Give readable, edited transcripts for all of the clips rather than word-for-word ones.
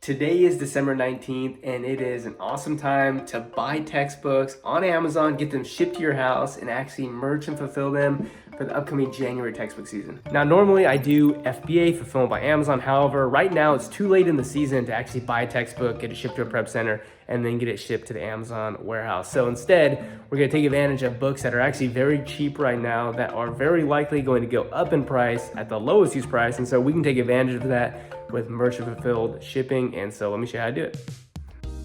Today is December 19th, and it is an awesome time to buy textbooks on Amazon, get them shipped to your house, and actually merge and fulfill them for the upcoming January textbook season. Now, normally I do FBA, fulfillment by Amazon. However, right now it's too late in the season to actually buy a textbook, get it shipped to a prep center, and then get it shipped to the Amazon warehouse. So instead, we're gonna take advantage of books that are actually very cheap right now, that are very likely going to go up in price at the lowest use price. And so we can take advantage of that with merchant fulfilled shipping. And so let me show you how to do it.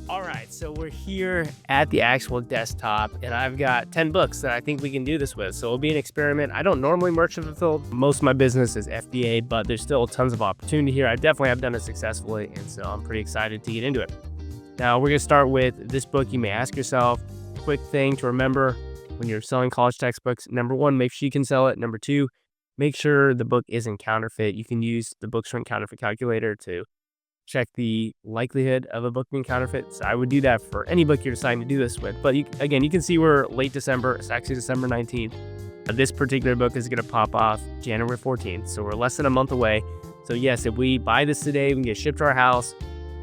All right, so we're here at the actual desktop, and I've got 10 books that I think we can do this with. So it'll be an experiment. I don't normally merchant fulfill. Most of my business is FBA, but there's still tons of opportunity here. I definitely have done it successfully, and so I'm pretty excited to get into it. Now we're gonna start with this book. You may ask yourself, quick thing to remember when you're selling college textbooks. Number one, make sure you can sell it. Number two, make sure the book isn't counterfeit. You can use the Bookshrink counterfeit calculator to check the likelihood of a book being counterfeit. So I would do that for any book you're deciding to do this with. But again, you can see we're late December. It's actually December 19th. This particular book is going to pop off January 14th. So we're less than a month away. So yes, if we buy this today, we can get shipped to our house.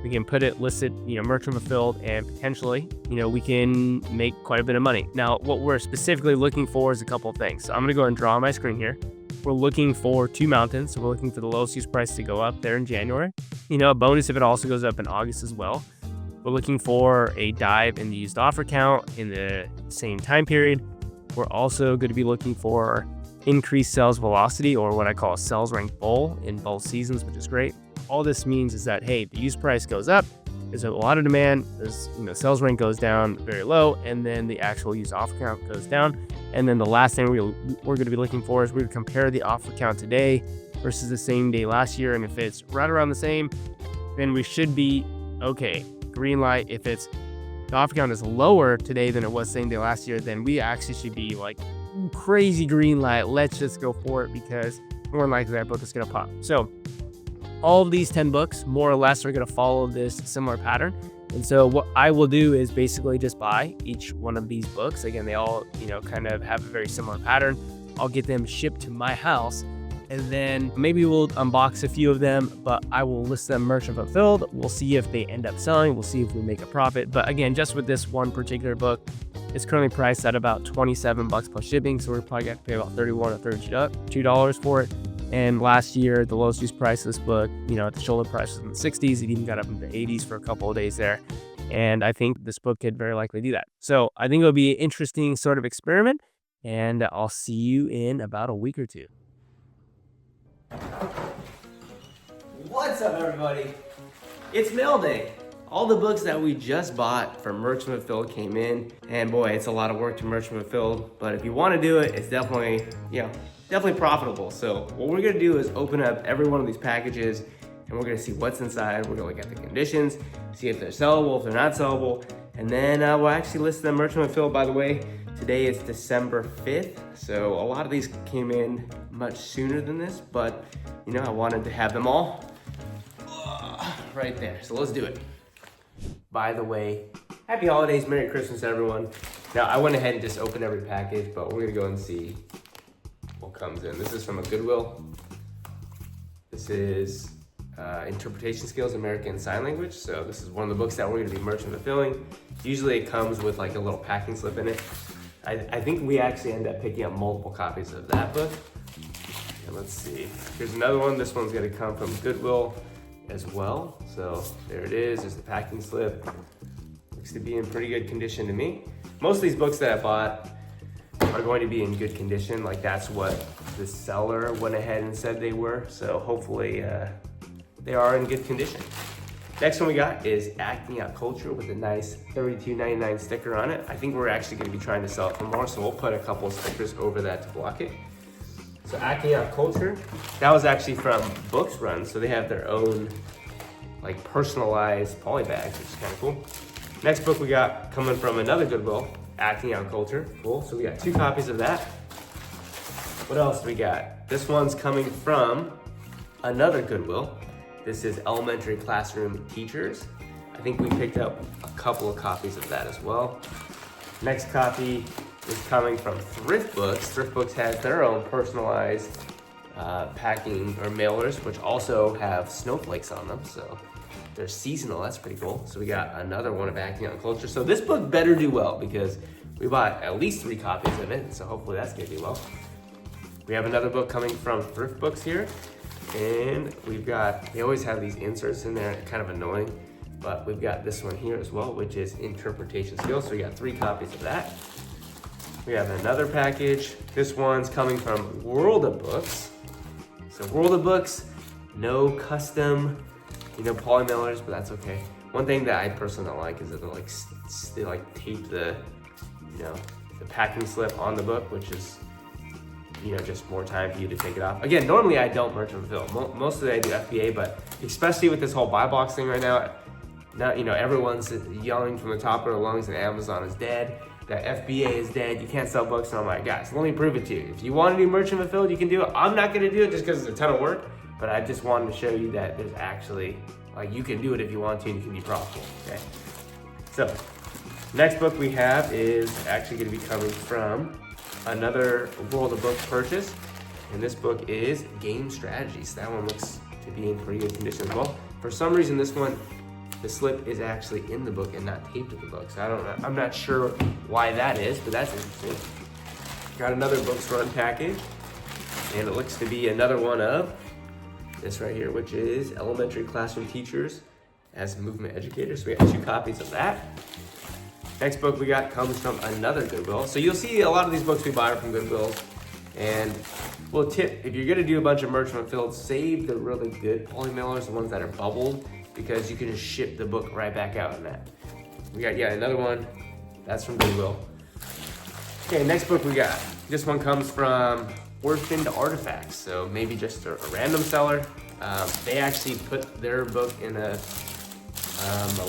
We can put it listed, merchant fulfilled, and potentially, we can make quite a bit of money. Now, what we're specifically looking for is a couple of things. So I'm going to go ahead and draw on my screen here. We're looking for two mountains. So we're looking for the lowest use price to go up there in January. A bonus if it also goes up in August as well. We're looking for a dive in the used offer count in the same time period. We're also going to be looking for increased sales velocity, or what I call a sales rank bull, in both seasons, which is great. All this means is that, hey, the use price goes up, there's a lot of demand, there's, sales rank goes down very low, and then the actual used offer count goes down. And then the last thing we're going to be looking for is we're going to compare the offer count today versus the same day last year. And if it's right around the same, then we should be okay. Green light. If the offer count is lower today than it was same day last year, then we actually should be like crazy green light. Let's just go for it, because more than likely that book is going to pop. So all of these 10 books, more or less, are going to follow this similar pattern. And so what I will do is basically just buy each one of these books. Again, they all, kind of have a very similar pattern. I'll get them shipped to my house, and then maybe we'll unbox a few of them, but I will list them merchant fulfilled. We'll see if they end up selling. We'll see if we make a profit. But again, just with this one particular book, it's currently priced at about $27 plus shipping. So we're probably going to pay about $31 or $32 for it. And last year, the lowest use price of this book, at the shoulder price was in the 60s. It even got up into the 80s for a couple of days there. And I think this book could very likely do that. So I think it'll be an interesting sort of experiment. And I'll see you in about a week or two. What's up, everybody? It's mail day. All the books that we just bought from merchant fulfilled came in. And boy, it's a lot of work to merchant fulfilled. But if you want to do it, it's definitely, definitely profitable. So what we're gonna do is open up every one of these packages, and we're gonna see what's inside. We're gonna look at the conditions, see if they're sellable, if they're not sellable, and then we'll actually list them merchant fulfilled. By the way, today is December 5th, so a lot of these came in much sooner than this, but I wanted to have them all right there. So let's do it. By the way, happy holidays, Merry Christmas, everyone. Now, I went ahead and just opened every package, but we're gonna go and see what comes in. This is from a Goodwill. This is Interpretation Skills, American Sign Language. So this is one of the books that we're gonna be merchant fulfilling. Usually it comes with like a little packing slip in it. I think we actually end up picking up multiple copies of that book. And let's see, here's another one. This one's gonna come from Goodwill as well. So there it is, there's the packing slip. Looks to be in pretty good condition to me. Most of these books that I bought are going to be in good condition. Like, that's what the seller went ahead and said they were. So hopefully they are in good condition. Next one we got is Acting Out Culture with a nice $32.99 sticker on it. I think we're actually going to be trying to sell it for more, so we'll put a couple of stickers over that to block it. So Acting Out Culture, that was actually from Books Run, so they have their own like personalized poly bags, which is kind of cool. Next book we got coming from another Goodwill, Acting Out Culture. Cool, so we got 2 copies of that. What else do we got? This one's coming from another Goodwill. This is Elementary Classroom Teachers. I think we picked up a couple of copies of that as well. Next copy is coming from Thrift Books. Thrift Books has their own personalized packing or mailers, which also have snowflakes on them. So they're seasonal. That's pretty cool. So we got another one of Acting on Culture. So this book better do well because we bought at least 3 copies of it. So hopefully that's gonna do well. We have another book coming from Thrift Books here. And we've got, they always have these inserts in there, kind of annoying. But we've got this one here as well, which is Interpretation Skills. So we got 3 copies of that. We have another package. This one's coming from World of Books. So World of Books, no custom, poly mailers, but that's okay. One thing that I personally don't like is that they tape the, the packing slip on the book, which is, just more time for you to take it off. Again, normally I don't merchant fulfill. Mostly I do FBA, but especially with this whole buy box thing right now, everyone's yelling from the top of their lungs that Amazon is dead, that FBA is dead, you can't sell books. And I'm like, guys, let me prove it to you. If you want to do merchant fulfilled, you can do it. I'm not gonna do it just because it's a ton of work, but I just wanted to show you that there's actually, you can do it if you want to and you can be profitable, okay? So, next book we have is actually gonna be coming from another World of Books purchase. And this book is Game Strategies. That one looks to be in pretty good condition as well. For some reason, this one, the slip is actually in the book and not taped to the book. So I don't know, I'm not sure why that is, but that's interesting. Got another Books Run package, and it looks to be another one of this right here, which is Elementary Classroom Teachers as Movement Educators. So we got 2 copies of that. Next book we got comes from another Goodwill. So you'll see a lot of these books we buy are from Goodwill. And well, tip, if you're gonna do a bunch of merchant fulfilled, save the really good poly mailers, the ones that are bubbled, because you can just ship the book right back out in that. We got, another one. That's from Goodwill. Okay, next book we got. This one comes from Orphaned Artifacts. So maybe just a random seller. They actually put their book in a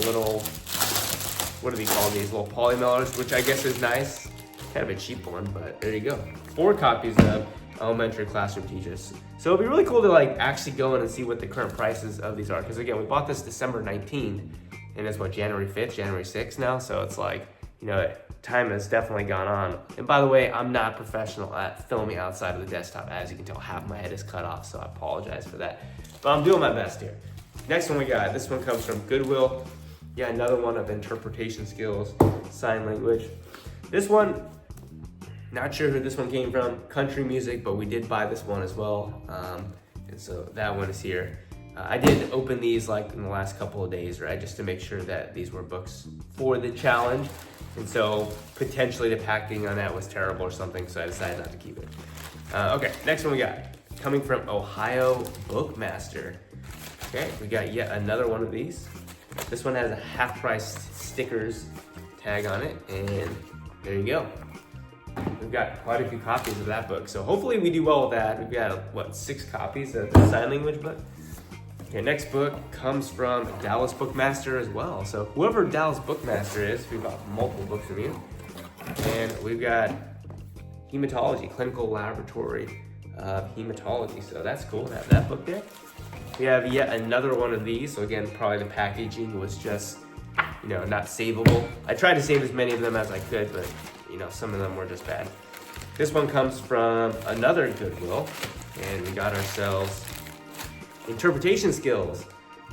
little, what do they call these? Little poly mailers, which I guess is nice. Kind of a cheap one, but there you go. 4 copies of Elementary Classroom Teachers. So it'd be really cool to actually go in and see what the current prices of these are. Because again, we bought this December 19th, and it's what, January 5th, January 6th now. So it's time has definitely gone on. And by the way, I'm not professional at filming outside of the desktop. As you can tell, half my head is cut off, so I apologize for that. But I'm doing my best here. Next one we got, this one comes from Goodwill. Another one of Interpretation Skills, Sign Language. This one, not sure who this one came from, country music, but we did buy this one as well. And so that one is here. I did open these in the last couple of days, right? Just to make sure that these were books for the challenge. And so potentially the packing on that was terrible or something, so I decided not to keep it. Okay, next one we got, coming from Ohio Bookmaster. Okay, we got yet another one of these. This one has a half-price stickers tag on it, and there you go. We've got quite a few copies of that book, so hopefully we do well with that. We've got, 6 copies of the sign language book. Okay, next book comes from Dallas Bookmaster as well. So whoever Dallas Bookmaster is, we've got multiple books from you. And we've got Hematology, Clinical Laboratory of Hematology. So that's cool to have that book there. We have yet another one of these. So again, probably the packaging was just, not savable. I tried to save as many of them as I could, but some of them were just bad. This one comes from another Goodwill, and we got ourselves Interpretation Skills.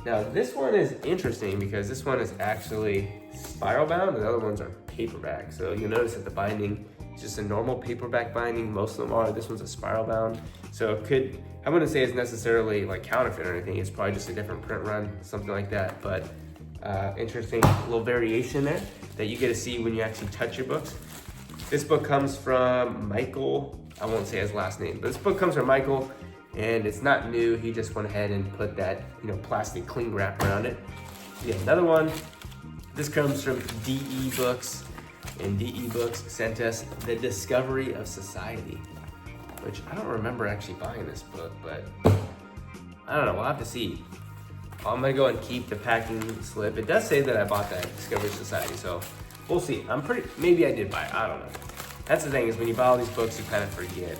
Now this one is interesting because this one is actually spiral bound, and the other ones are paperback. So you'll notice that the binding is just a normal paperback binding. Most of them are. This one's a spiral bound. So it could, I wouldn't say it's necessarily counterfeit or anything. It's probably just a different print run, something like that. But interesting little variation there that you get to see when you actually touch your books. This book comes from Michael. I won't say his last name, but this book comes from Michael. And it's not new. He just went ahead and put that, plastic cling wrap around it. Yeah, another one. This comes from DE Books, and DE Books sent us The Discovery of Society, which I don't remember actually buying this book, but I don't know. We'll have to see. I'm gonna go and keep the packing slip. It does say that I bought that Discovery of Society, so we'll see. Maybe I did buy it. I don't know. That's the thing, is when you buy all these books, you kind of forget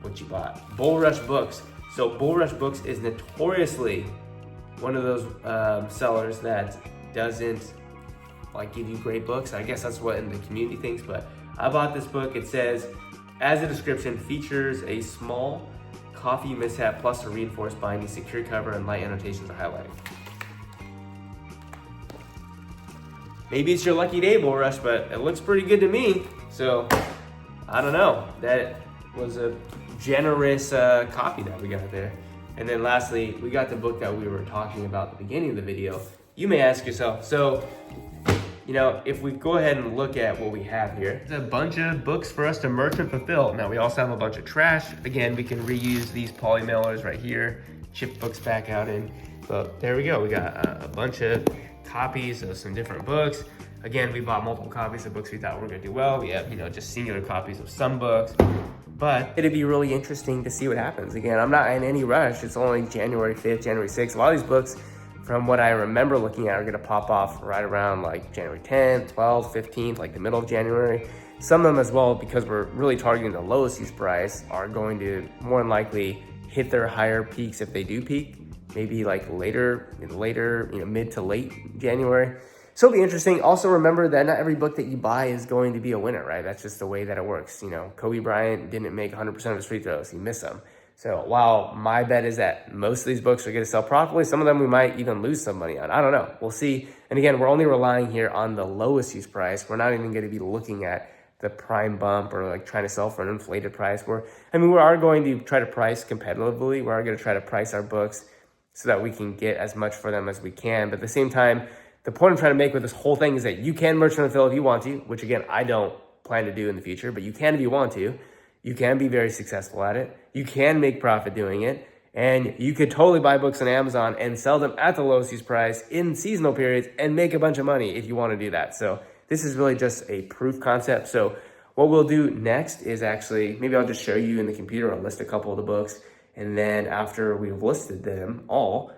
what you bought. Bull Rush Books. So Bull Rush Books is notoriously one of those sellers that doesn't give you great books. I guess that's what in the community thinks, but I bought this book. It says, as a description, features a small coffee mishap plus a reinforced binding, secure cover, and light annotations are highlighted. maybe it's your lucky day, Bull Rush, but it looks pretty good to me. So I don't know. That was a generous copy that we got there. And then lastly, we got the book that we were talking about at the beginning of the video. You may ask yourself, so, if we go ahead and look at what we have here, there's a bunch of books for us to merch and fulfill. Now we also have a bunch of trash. Again, we can reuse these poly mailers right here, chip books back out in. But there we go. We got a bunch of copies of some different books. Again, we bought multiple copies of books we thought were gonna do well. We have, just singular copies of some books. But it'd be really interesting to see what happens. Again, I'm not in any rush. It's only January 5th, January 6th. A lot of these books, from what I remember looking at, are gonna pop off right around like January 10th, 12th, 15th, like the middle of January. Some of them as well, because we're really targeting the lowest use price, are going to more than likely hit their higher peaks if they do peak, maybe like later, mid to late January. So it'll be interesting. Also remember that not every book that you buy is going to be a winner, right? That's just the way that it works. Kobe Bryant didn't make 100% of his free throws. He missed them. So while my bet is that most of these books are going to sell profitably, some of them we might even lose some money on. I don't know. We'll see. And again, we're only relying here on the lowest use price. We're not even going to be looking at the prime bump or like trying to sell for an inflated price. We are going to try to price competitively. We are going to try to price our books so that we can get as much for them as we can. But at the same time, the point I'm trying to make with this whole thing is that you can merch and fulfill if you want to, which again, I don't plan to do in the future, but you can if you want to. You can be very successful at it. You can make profit doing it. And you could totally buy books on Amazon and sell them at the lowest use price in seasonal periods and make a bunch of money if you want to do that. So this is really just a proof concept. So what we'll do next is actually, maybe I'll just show you in the computer, I'll list a couple of the books. And then after we've listed them all,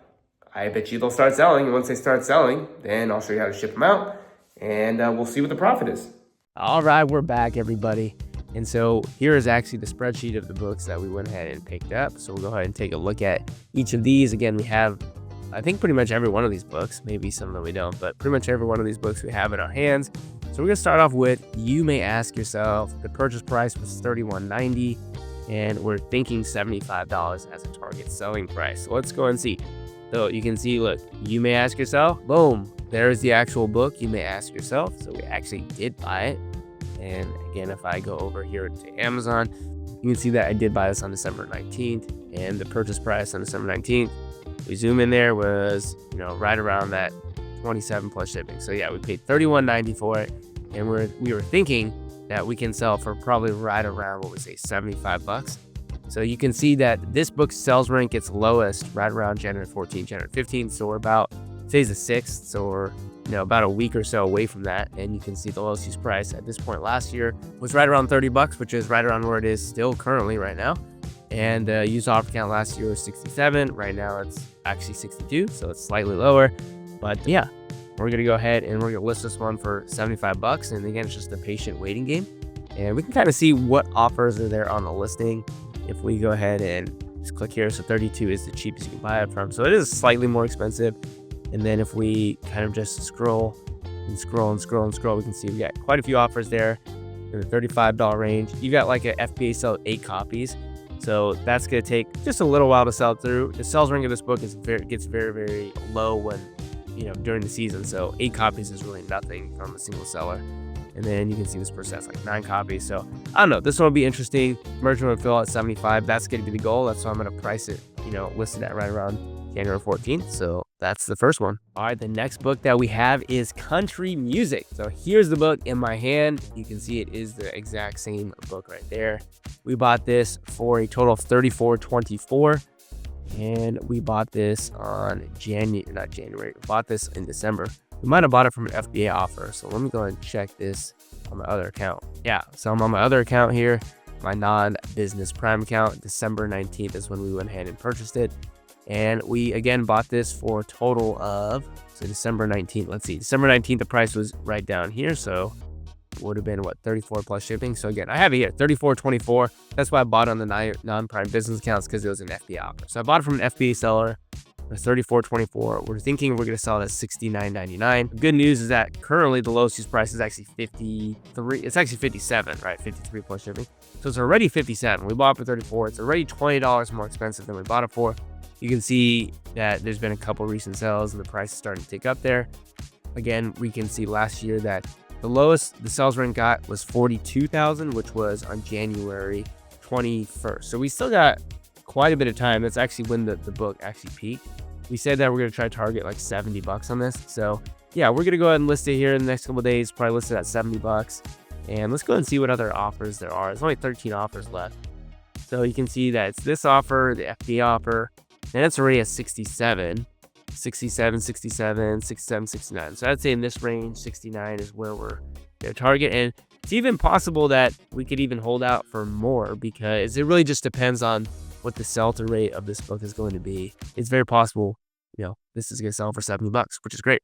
I bet you they'll start selling. And once they start selling, then I'll show you how to ship them out and we'll see what the profit is. All right, we're back, everybody. And so here is actually the spreadsheet of the books that we went ahead and picked up. So we'll go ahead and take a look at each of these. Again, we have, I think, pretty much every one of these books. Maybe some of them we don't, but pretty much every one of these books we have in our hands. So we're gonna start off with, you may ask yourself, the purchase price was $31.90 and we're thinking $75 as a target selling price. So let's go and see. So you can see, look, you may ask yourself, boom, there's the actual book, you may ask yourself. So we actually did buy it. And again, if I go over here to Amazon, you can see that I did buy this on December 19th and the purchase price on December 19th, we zoom in there, was, right around that 27 plus shipping. So yeah, we paid $31.90 for it. And we were thinking that we can sell for probably right around, what we say, $75. So you can see that this book's sales rank gets lowest right around January 14th, January 15th. So we're about, today's the 6th. So we're, about a week or so away from that. And you can see the lowest use price at this point last year was right around $30, which is right around where it is still currently right now. And used offer count last year was 67. Right now it's actually 62. So it's slightly lower. But yeah, we're going to go ahead and we're going to list this one for $75. And again, it's just a patient waiting game. And we can kind of see what offers are there on the listing. If we go ahead and just click here, so 32 is the cheapest you can buy it from. So it is slightly more expensive. And then if we kind of just scroll and scroll and scroll and scroll, we can see we got quite a few offers there in the $35 range. You got like a FBA sell 8 copies. So that's going to take just a little while to sell through. The sales rank of this book gets very, very low when, during the season. So 8 copies is really nothing from a single seller. And then you can see this person has like 9 copies. So I don't know, this one will be interesting. Merchant will fill at 75. That's going to be the goal. That's why I'm going to price it, listed at right around January 14th. So that's the first one. All right, the next book that we have is Country Music. So here's the book in my hand. You can see it is the exact same book right there. We bought this for a total of $34.24. And we bought this on We bought this in December. We might have bought it from an FBA offer. So let me go and check this on my other account. Yeah, so I'm on my other account here, my non-business Prime account. December 19th is when we went ahead and purchased it. And we, again, bought this for a total of, so December 19th. Let's see, December 19th, the price was right down here. So it would have been, what, 34 plus shipping. So again, I have it here, $34.24. That's why I bought it on the non-Prime business accounts, because it was an FBA offer. So I bought it from an FBA seller. $34.24. We're thinking we're going to sell it at $69.99. The good news is that currently the lowest use price is actually 53. It's actually 57, right? 53 plus shipping. So it's already 57. We bought it for 34. It's already $20 more expensive than we bought it for. You can see that there's been a couple recent sales and the price is starting to tick up there. again, we can see last year that the lowest the sales rank got was 42,000, which was on January 21st. So we still got quite a bit of time. That's actually when the book actually peaked. We said that we're going to try to target like $70 on this. So yeah, we're going to go ahead and list it here in the next couple of days, probably list it at $70. And let's go ahead and see what other offers there are. There's only 13 offers left. So you can see that it's this offer, the FBA offer, and it's already at 67, 67, 67, 67, 69. So I'd say in this range, 69 is where we're going to target. And it's even possible that we could even hold out for more, because it really just depends on what the sell-through rate of this book is going to be. It's very possible, this is going to sell for $70, which is great.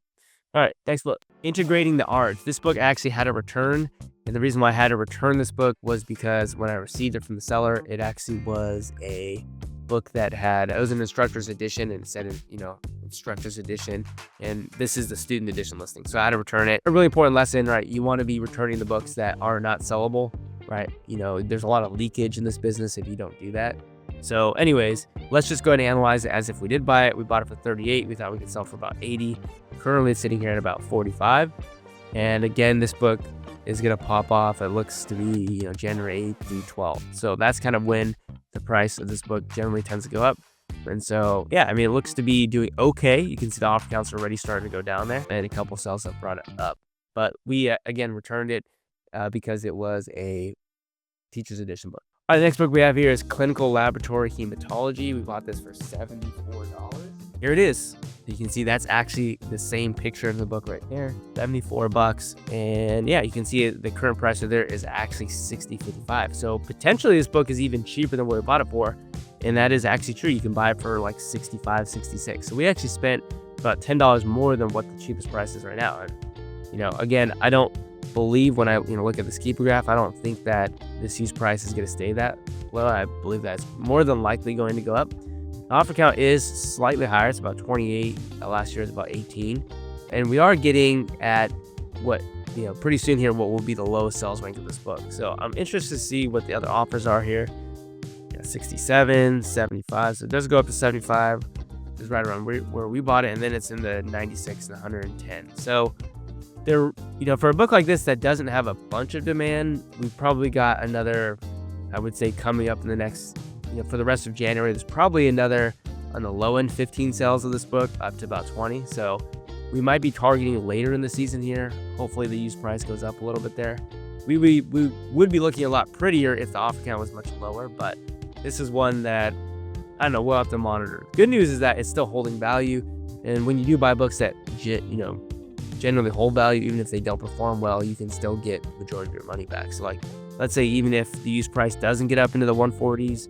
All right, next book. Integrating the Arts. This book actually had a return. And the reason why I had to return this book was because when I received it from the seller, it actually was a book that it was an instructor's edition, and it said, instructor's edition. And this is the student edition listing. So I had to return it. A really important lesson, right? You want to be returning the books that are not sellable, right? There's a lot of leakage in this business if you don't do that. So anyways, let's just go ahead and analyze it as if we did buy it. We bought it for 38. We thought we could sell for about 80. Currently it's sitting here at about 45. And again, this book is going to pop off. It looks to be, January 8th through 12th. So that's kind of when the price of this book generally tends to go up. And so, yeah, it looks to be doing okay. You can see the offer counts are already starting to go down there, and a couple sales have brought it up. But we, again, returned it because it was a teacher's edition book. All right, the next book we have here is Clinical Laboratory Hematology. We bought this for $74. Here it is. You can see that's actually the same picture of the book right there, $74. And yeah, you can see the current price of there is actually $60.55. So potentially this book is even cheaper than what we bought it for. And that is actually true. You can buy it for like $65, $66. So we actually spent about $10 more than what the cheapest price is right now. And, again, I don't believe when I look at the keeper graph, I don't think that this used price is going to stay that low. I believe that's more than likely going to go up. The offer count is slightly higher. It's about 28. Last year is about 18. And we are getting at what, pretty soon here, what will be the lowest sales rank of this book. So I'm interested to see what the other offers are here. 67, 75. So it does go up to 75. It's right around where we bought it. And then it's in the 96 and 110. So there, for a book like this that doesn't have a bunch of demand, we've probably got another, I would say, coming up in the next, for the rest of January, there's probably another on the low end 15 sales of this book up to about 20. So we might be targeting later in the season here. Hopefully the used price goes up a little bit there. We would be looking a lot prettier if the offer count was much lower, but this is one that, I don't know, we'll have to monitor. Good news is that it's still holding value. And when you do buy books that, generally hold value, even if they don't perform well, you can still get the majority of your money back. So like, let's say even if the used price doesn't get up into the 140s,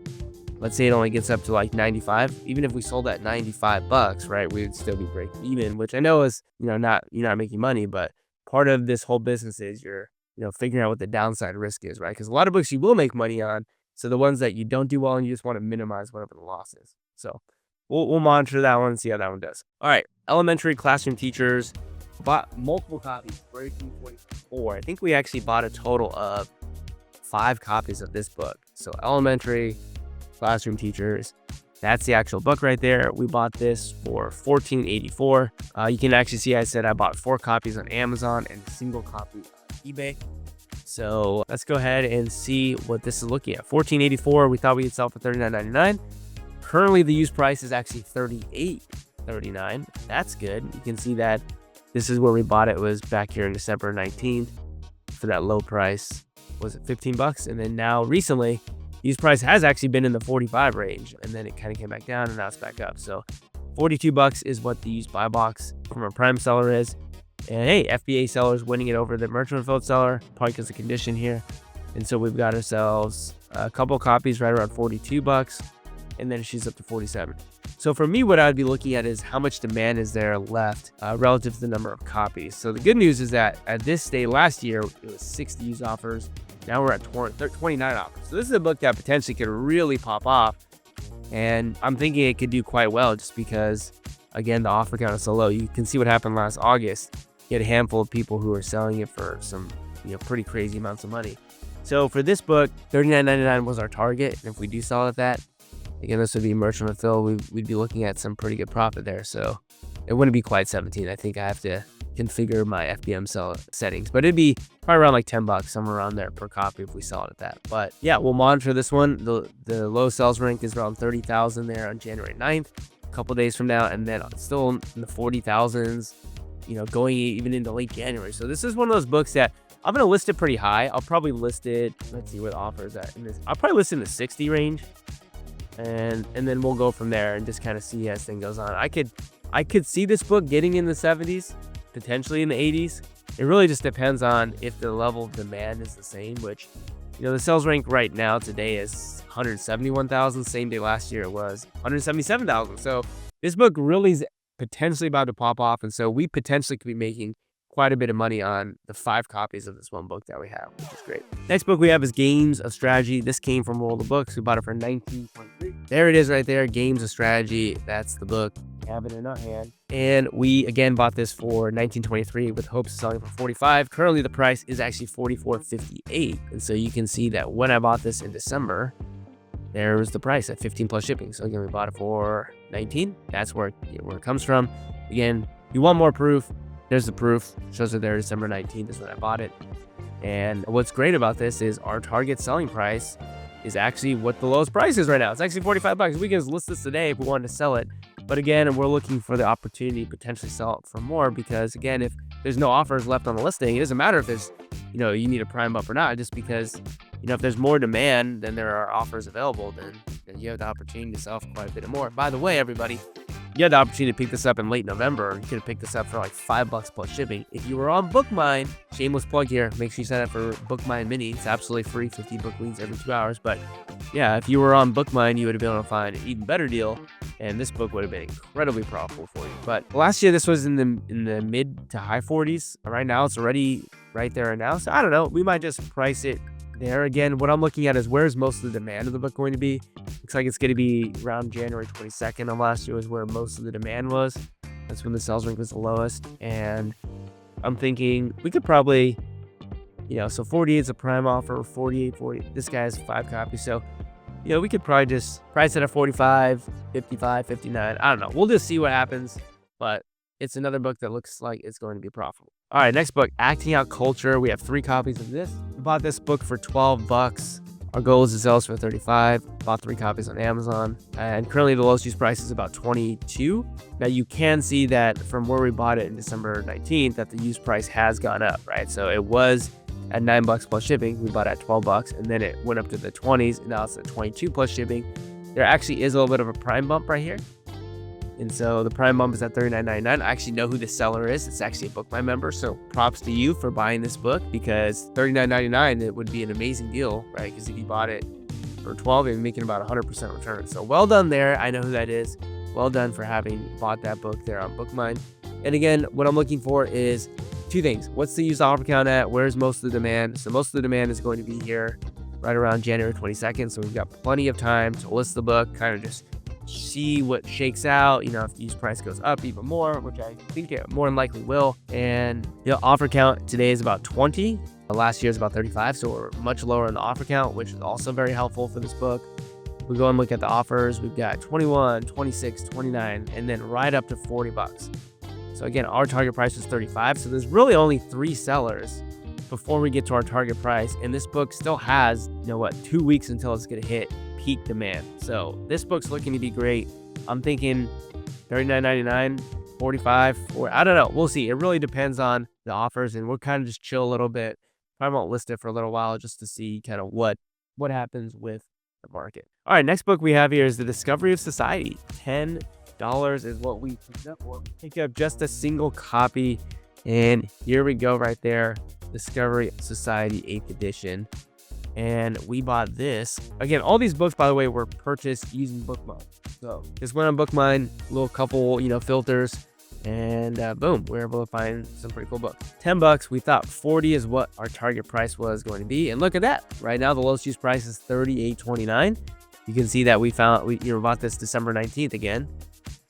let's say it only gets up to like 95, even if we sold at $95, right, we would still be breaking even, which I know is, you're not making money, but part of this whole business is you're, figuring out what the downside risk is, right? Because a lot of books you will make money on. So the ones that you don't do well and you just want to minimize whatever the loss is. So we'll monitor that one and see how that one does. All right, elementary classroom teachers. Bought multiple copies, 42.44. I think we actually bought a total of 5 copies of this book. So elementary classroom teachers, that's the actual book right there. We bought this for $14.84. You can actually see I said I bought 4 copies on Amazon and a single copy on eBay. So let's go ahead and see what this is looking at. $14.84. We thought we'd sell for $39.99. Currently the used price is actually $38.39. That's good. You can see that this is where we bought it, was back here in December 19th for that low price. Was it $15? And then now recently, used price has actually been in the 45 range, and then it kind of came back down and now it's back up. So $42 is what the used buy box from a prime seller is. And hey, FBA sellers winning it over the merchant fulfilled seller, probably because of condition here. And so we've got ourselves a couple copies right around $42, and then she's up to 47. So for me, what I'd be looking at is how much demand is there left relative to the number of copies. So the good news is that at this stage last year, it was 60 used offers. Now we're at 29 offers. So this is a book that potentially could really pop off. And I'm thinking it could do quite well just because, again, the offer count is so low. You can see what happened last August. You had a handful of people who were selling it for some, pretty crazy amounts of money. So for this book, $39.99 was our target. And if we do sell at that, again, this would be merchant fulfill. We'd be looking at some pretty good profit there. So it wouldn't be quite 17. I think I have to configure my FBM sell settings, but it'd be probably around like $10, somewhere around there per copy if we sell it at that. But yeah, we'll monitor this one. The low sales rank is around 30,000 there on January 9th, a couple days from now, and then still in the 40,000s, going even into late January. So this is one of those books that I'm going to list it pretty high. I'll probably list it, let's see where the offer is at in this. I'll probably list it in the 60 range, and then we'll go from there and just kind of see as thing goes on. I could see this book getting in the 70s, potentially in the 80s. It really just depends on if the level of demand is the same, which, the sales rank right now today is 171,000. Same day last year it was 177,000. So this book really is potentially about to pop off. And so we potentially could be making quite a bit of money on the 5 copies of this one book that we have, which is great. Next book we have is Games of Strategy. This came from World of Books. We bought it for $19.3. There it is right there, Games of Strategy. That's the book. We have it in our hand. And we, again, bought this for $19.23 with hopes of selling for $45. Currently, the price is actually $44.58. And so you can see that when I bought this in December, there was the price at 15 plus shipping. So again, we bought it for 19. That's where it comes from. Again, you want more proof. There's the proof. Shows it there December 19th is when I bought it. And what's great about this is our target selling price is actually what the lowest price is right now. It's actually $45. We can list this today if we wanted to sell it. But again, we're looking for the opportunity to potentially sell it for more, because again, if there's no offers left on the listing, it doesn't matter if there's, you need a prime up or not, just because, if there's more demand than there are offers available, then you have the opportunity to sell for quite a bit more. By the way, everybody, you had the opportunity to pick this up in late November. You could have picked this up for like $5 plus shipping. If you were on BookMine, shameless plug here, make sure you sign up for BookMine Mini. It's absolutely free, 50 book leads every 2 hours. But yeah, if you were on BookMine, you would have been able to find an even better deal, and this book would have been incredibly profitable for you. But last year, this was in the mid to high 40s. Right now, it's already right there now. So I don't know. We might just price it there. Again, what I'm looking at is where's most of the demand of the book going to be. Looks like it's going to be around January 22nd of last year was where most of the demand was. That's when the sales rank was the lowest. And I'm thinking we could probably, so 48 is a prime offer, 48, 40. This guy has 5 copies. So, we could probably just price it at 45, 55, 59. I don't know. We'll just see what happens. But it's another book that looks like it's going to be profitable. All right, next book, Acting Out Culture. We have 3 copies of this. We bought this book for $12. Our goal is to sell this for $35. Bought 3 copies on Amazon. And currently the lowest used price is about $22. Now you can see that from where we bought it in December 19th, that the used price has gone up, right? So it was at $9 plus shipping. We bought it at $12, and then it went up to the 20s, and now it's at 22 plus shipping. There actually is a little bit of a prime bump right here. And so the prime bump is at $39.99. I actually know who the seller is. It's actually a BookMine member. So props to you for buying this book, because $39.99, it would be an amazing deal, right? Because if you bought it for $12, you're making about 100% return. So well done there. I know who that is. Well done for having bought that book there on BookMine. And again, what I'm looking for is 2 things. What's the used offer count at? Where's most of the demand? So most of the demand is going to be here right around January 22nd. So we've got plenty of time to list the book, kind of just see what shakes out, if the used price goes up even more, which I think it more than likely will. And offer count today is about 20. Last year is about 35, so we're much lower in the offer count, which is also very helpful for this book. We go and look at the offers. We've got 21, 26, 29, and then right up to $40. So again, our target price is 35. So there's really only 3 sellers before we get to our target price. And this book still has, 2 weeks until it's going to hit peak demand. So this book's looking to be great. I'm thinking $39.99, $45, or I don't know. We'll see. It really depends on the offers, and we'll kind of just chill a little bit. Probably won't list it for a little while just to see kind of what happens with the market. All right, next book we have here is The Discovery of Society. $10 is what we picked up for. Pick up just a single copy, and here we go right there. Discovery of Society 8th edition. And we bought this. Again, all these books, by the way, were purchased using BookMine. So just went on BookMine, little couple, filters, and boom, we were able to find some pretty cool books. $10. We thought 40 is what our target price was going to be. And look at that. Right now, the lowest used price is $38.29. You can see that we bought this December 19th again.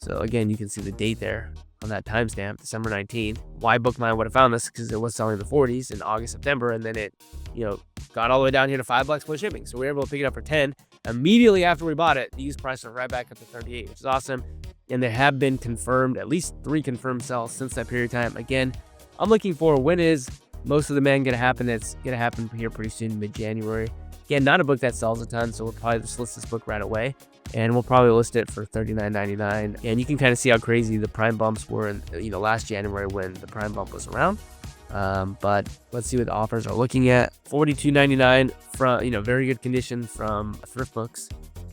So again, you can see the date there on that timestamp, December 19th. Why BookMine would have found this? Because it was selling in the 40s in August, September, and then it, got all the way down here to $5 plus shipping. So we were able to pick it up for 10. Immediately after we bought it, the used price went right back up to 38, which is awesome. And there have been confirmed, at least 3 confirmed sales since that period of time. Again, I'm looking for when is most of the demand going to happen. It's going to happen here pretty soon, mid-January. Again, not a book that sells a ton, so we'll probably just list this book right away. And we'll probably list it for $39.99. And you can kind of see how crazy the prime bumps were in, last January when the prime bump was around. But let's see what the offers are looking at. $42.99 from, very good condition from Thrift Books.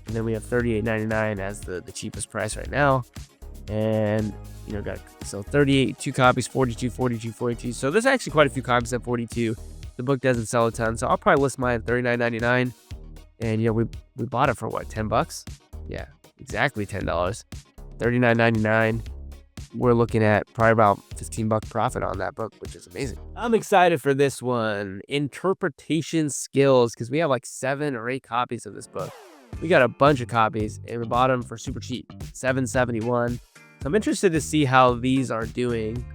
And then we have $38.99 as the cheapest price right now. And, so 38, 2 copies, 42, 42, 42. So there's actually quite a few copies at 42. The book doesn't sell a ton, so I'll probably list mine at $39.99. And, we bought it for what, $10? Yeah, exactly $10. $39.99. We're looking at probably about $15 profit on that book, which is amazing. I'm excited for this one. Interpretation Skills, because we have like 7 or 8 copies of this book. We got a bunch of copies, and we bought them for super cheap, $7.71. So I'm interested to see how these are doing.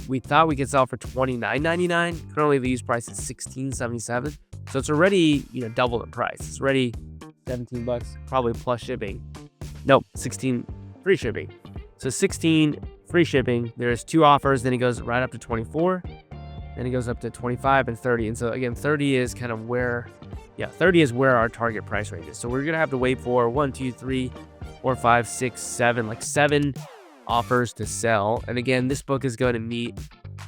We thought we could sell for $29.99. Currently, the used price is $16.77. So it's already, double the price. It's already $17, probably plus shipping. Nope, 16 free shipping. So 16 free shipping. There's 2 offers. Then it goes right up to 24. Then it goes up to 25 and 30. And so again, 30 is kind of where, 30 is where our target price range is. So we're gonna have to wait for 1, 2, 3, 4, 5, 6, 7, like 7 offers to sell. And again, this book is going to meet,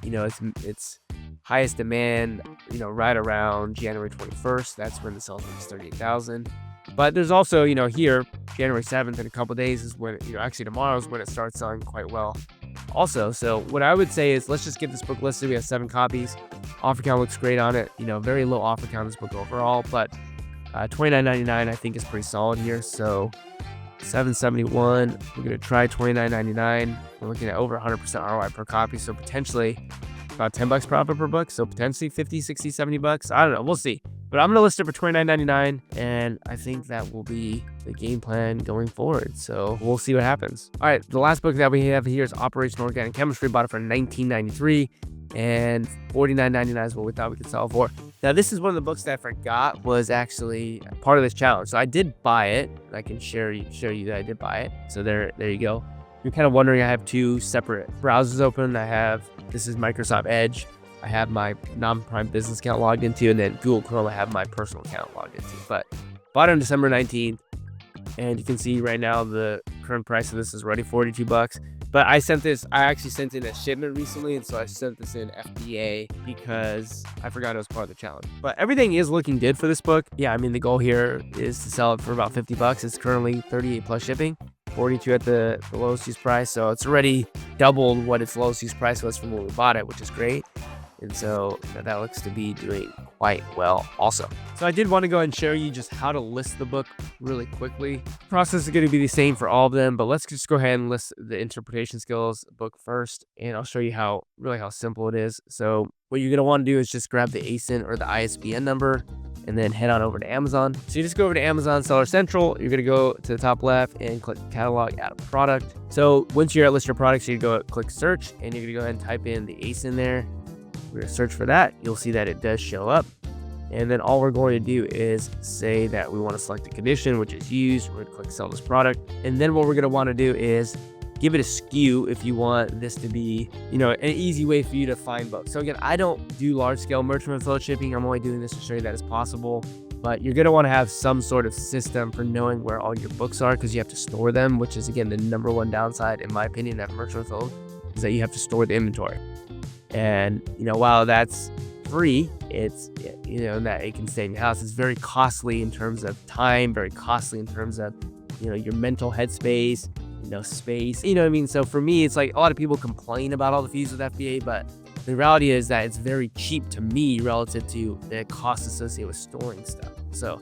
its highest demand, right around January 21st. That's when the sales reach 38,000. But there's also, here, January 7th in a couple days is when, actually tomorrow is when it starts selling quite well also. So what I would say is let's just get this book listed. We have 7 copies. Offer count looks great on it. Very low offer count on this book overall, but $29.99 I think is pretty solid here. So $7.71. We're going to try $29.99. We're looking at over 100% ROI per copy. So potentially about $10 profit per book. So potentially 50, 60, $70. I don't know. We'll see. But I'm going to list it for $29.99. And I think that will be the game plan going forward. So we'll see what happens. All right. The last book that we have here is Operation Organic Chemistry. Bought it for $19.93. And $49.99 is what we thought we could sell it for. Now, this is one of the books that I forgot was actually part of this challenge. So I did buy it. I can show you that I did buy it. So there you go. You're kind of wondering, I have 2 separate browsers open. This is Microsoft Edge. I have my non-Prime business account logged into, and then Google Chrome, I have my personal account logged into. But bought it on December 19th. And you can see right now the current price of this is already $42. But I actually sent in a shipment recently, and so I sent this in FBA because I forgot it was part of the challenge. But everything is looking good for this book. Yeah, I mean, the goal here is to sell it for about $50. It's currently 38 plus shipping, 42 at the lowest use price. So it's already doubled what its lowest use price was from when we bought it, which is great. And so that looks to be doing quite well also. So I did want to go ahead and show you just how to list the book really quickly. The process is going to be the same for all of them, but let's just go ahead and list the Interpretation Skills book first, and I'll show you how simple it is. So what you're going to want to do is just grab the ASIN or the ISBN number and then head on over to Amazon. So you just go over to Amazon Seller Central. You're going to go to the top left and click Catalog, Add a Product. So once you're at List Your Products, you go click Search, and you're going to go ahead and type in the ASIN there. We're going to search for that. You'll see that it does show up. And then all we're going to do is say that we want to select a condition, which is used. We're going to click Sell This Product. And then what we're going to want to do is give it a SKU if you want this to be, an easy way for you to find books. So again, I don't do large scale merchant affiliate shipping. I'm only doing this to show you that it's possible. But you're going to want to have some sort of system for knowing where all your books are, because you have to store them, which is, again, the number one downside, in my opinion, of merchant affiliate, is that you have to store the inventory. And, while that's free, it's, that it can stay in your house. It's very costly in terms of time, very costly in terms of, your mental headspace, space, what I mean? So for me, it's like a lot of people complain about all the fees with FBA, but the reality is that it's very cheap to me relative to the cost associated with storing stuff. So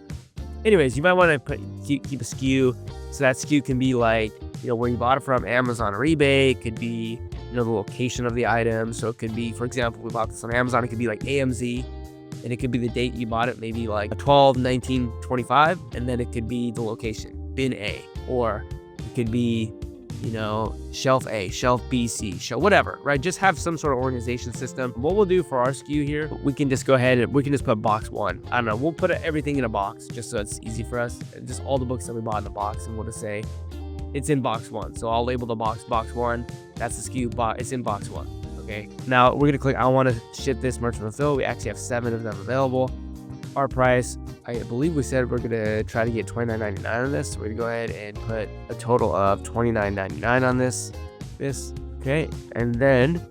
anyways, you might want to keep a SKU. So that SKU can be like, where you bought it from, Amazon or eBay. It could be, the location of the item. So it could be, for example, we bought this on Amazon. It could be like AMZ, and it could be the date you bought it, maybe like 12/19/25, and then it could be the location, bin A, or it could be, shelf A, shelf B, C, shelf, whatever, right? Just have some sort of organization system. What we'll do for our SKU here, we can just go ahead and we can just put box 1. I don't know. We'll put everything in a box just so it's easy for us. Just all the books that we bought in the box, and we'll just say it's in box 1. So I'll label the box 1. That's the SKU box. It's in box 1. Okay, now we're gonna click I want to ship this merchant fulfill. We actually have 7 of them available. Our price, I believe we said we're gonna try to get $29.99 on this. So we're gonna go ahead and put a total of $29.99 on this. Okay, and then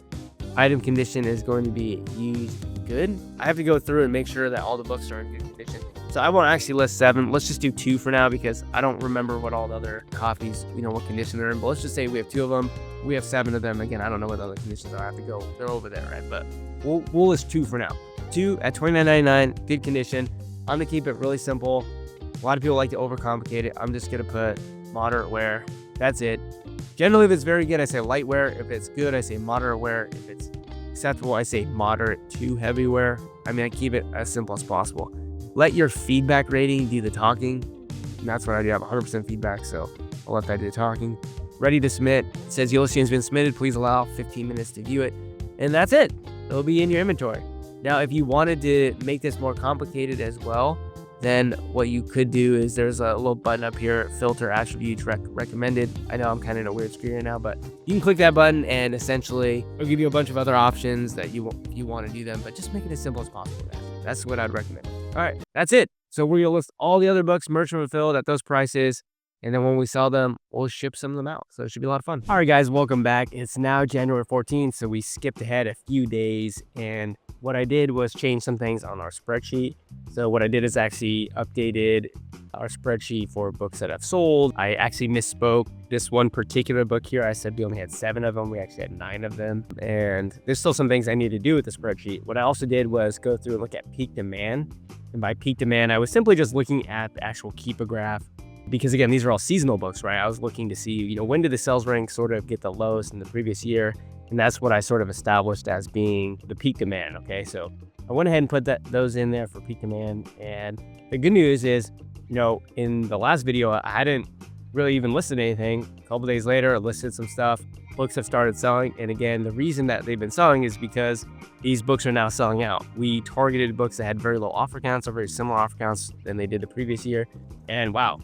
item condition is going to be used good. I have to go through and make sure that all the books are in good condition. So I won't actually list 7. Let's just do 2 for now because I don't remember what all the other copies, what condition they're in. But let's just say we have 2 of them. We have 7 of them. Again, I don't know what the other conditions are. I have to go. They're over there, right? But we'll list 2 for now. 2 at $29.99, good condition. I'm gonna keep it really simple. A lot of people like to overcomplicate it. I'm just gonna put moderate wear. That's it. Generally, if it's very good, I say light wear. If it's good, I say moderate wear. If it's acceptable, I say moderate to heavy wear. I keep it as simple as possible. Let your feedback rating do the talking. And that's what I do. I have 100% feedback, so I'll let that do the talking. Ready to submit. It says your listing has been submitted. Please allow 15 minutes to view it. And that's it. It'll be in your inventory. Now, if you wanted to make this more complicated as well, then what you could do is there's a little button up here, filter attributes recommended. I know I'm kind of in a weird screen right now, but you can click that button and essentially it'll give you a bunch of other options that you want to do them, but just make it as simple as possible. That's what I'd recommend. All right, that's it. So we're gonna list all the other books merchant fulfilled at those prices. And then when we sell them, we'll ship some of them out. So it should be a lot of fun. All right, guys, welcome back. It's now January 14th. So we skipped ahead a few days. And what I did was change some things on our spreadsheet. So what I did is actually updated our spreadsheet for books that I've sold. I actually misspoke. This one particular book here, I said we only had 7 of them. We actually had 9 of them. And there's still some things I need to do with the spreadsheet. What I also did was go through and look at peak demand. And by peak demand, I was simply just looking at the actual keeper graph. Because again, these are all seasonal books, right? I was looking to see, when did the sales rank sort of get the lowest in the previous year? And that's what I sort of established as being the peak demand, okay? So I went ahead and put those in there for peak demand. And the good news is, in the last video, I hadn't really even listed anything. A couple days later, I listed some stuff. Books have started selling. And again, the reason that they've been selling is because these books are now selling out. We targeted books that had very low offer counts or very similar offer counts than they did the previous year. And wow,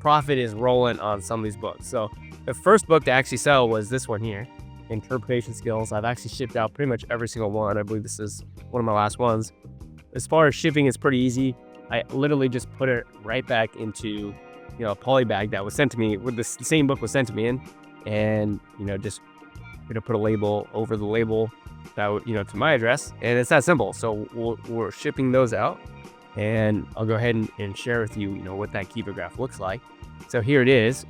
profit is rolling on some of these books. So the first book to actually sell was this one here, Interpretation Skills. I've actually shipped out pretty much every single one. I believe this is one of my last ones. As far as shipping, it's pretty easy. I literally just put it right back into, a poly bag that was sent to me, with the same book was sent to me in, and, just put a label over the label that would, to my address, and it's that simple. So we're shipping those out. And I'll go ahead and share with you, what that keeper graph looks like. So here it is.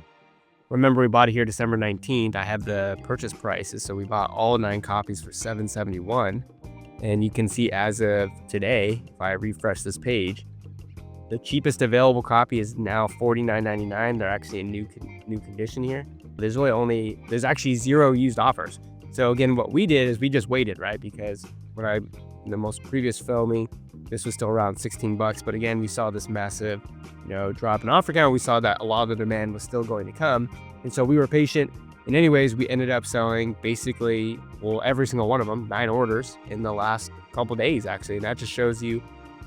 Remember, we bought it here December 19th. I have the purchase prices. So we bought all 9 copies for $7.71. And you can see as of today, if I refresh this page, the cheapest available copy is now $49.99. They're actually in new condition here. There's actually 0 used offers. So again, what we did is we just waited, right? Because the most previous filming, this was still around $16, but again, we saw this massive, drop in offer count. We saw that a lot of the demand was still going to come, and so we were patient. And anyways, we ended up selling basically, every single one of them, 9 orders in the last couple days, actually. And that just shows you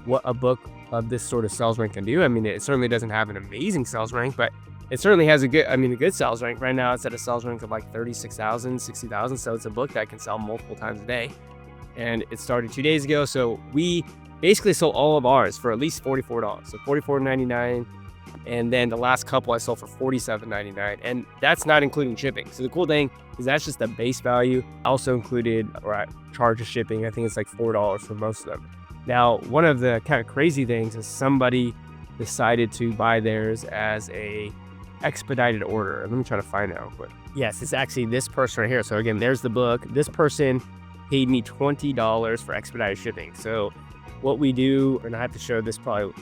what a book of this sort of sales rank can do. It certainly doesn't have an amazing sales rank, but it certainly has a good sales rank. Right now, it's at a sales rank of like 36,000, 60,000. So it's a book that can sell multiple times a day. And it started 2 days ago. So we basically sold all of ours for at least $44. So $44.99. And then the last couple I sold for $47.99. And that's not including shipping. So the cool thing is that's just the base value. I also included charge of shipping. I think it's like $4 for most of them. Now, one of the kind of crazy things is somebody decided to buy theirs as a expedited order. Let me try to find it out quick. Yes, it's actually this person right here. So again, there's the book. This person paid me $20 for expedited shipping. So what we do, and I have to show this probably,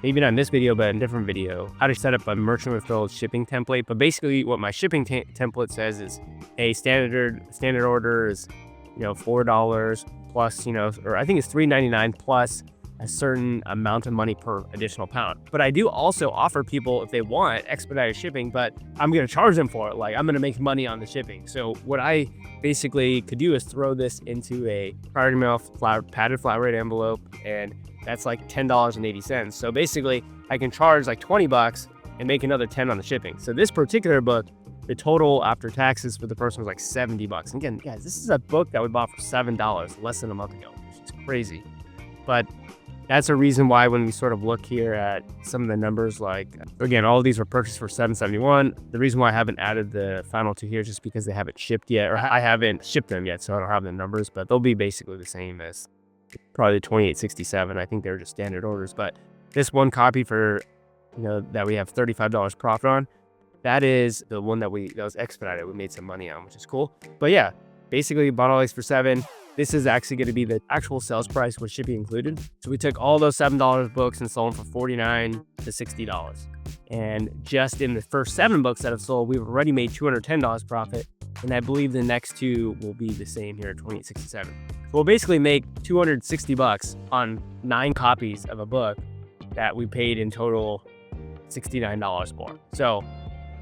maybe not in this video, but in a different video, how to set up a merchant fulfilled shipping template. But basically what my shipping template says is a standard order is, $4 plus, or I think it's $3.99 plus a certain amount of money per additional pound. But I do also offer people, if they want expedited shipping, but I'm going to charge them for it. Like, I'm going to make money on the shipping. So what I basically could do is throw this into a priority mail padded flat rate envelope, and that's like $10.80. So basically I can charge like $20 and make another 10 on the shipping. So this particular book the total after taxes for the person was like $70. And again, guys, this is a book that we bought for $7 less than a month ago, which is crazy. But that's a reason why when we sort of look here at some of the numbers, like, again, all of these were purchased for $7.71. The reason why I haven't added the final two here is just because they haven't shipped yet, or I haven't shipped them yet, so I don't have the numbers, but they'll be basically the same as probably the $28.67. I think they're just standard orders. But this one copy for, that we have $35 profit on, that is the one that was expedited. We made some money on, which is cool. But yeah, basically bought all these for $7. This is actually going to be the actual sales price with shipping included. So we took all those $7 books and sold them for $49 to $60. And just in the first 7 books that have sold, we've already made $210 profit. And I believe the next 2 will be the same here at $28.67. So we'll basically make $260 on 9 copies of a book that we paid in total $69 for. So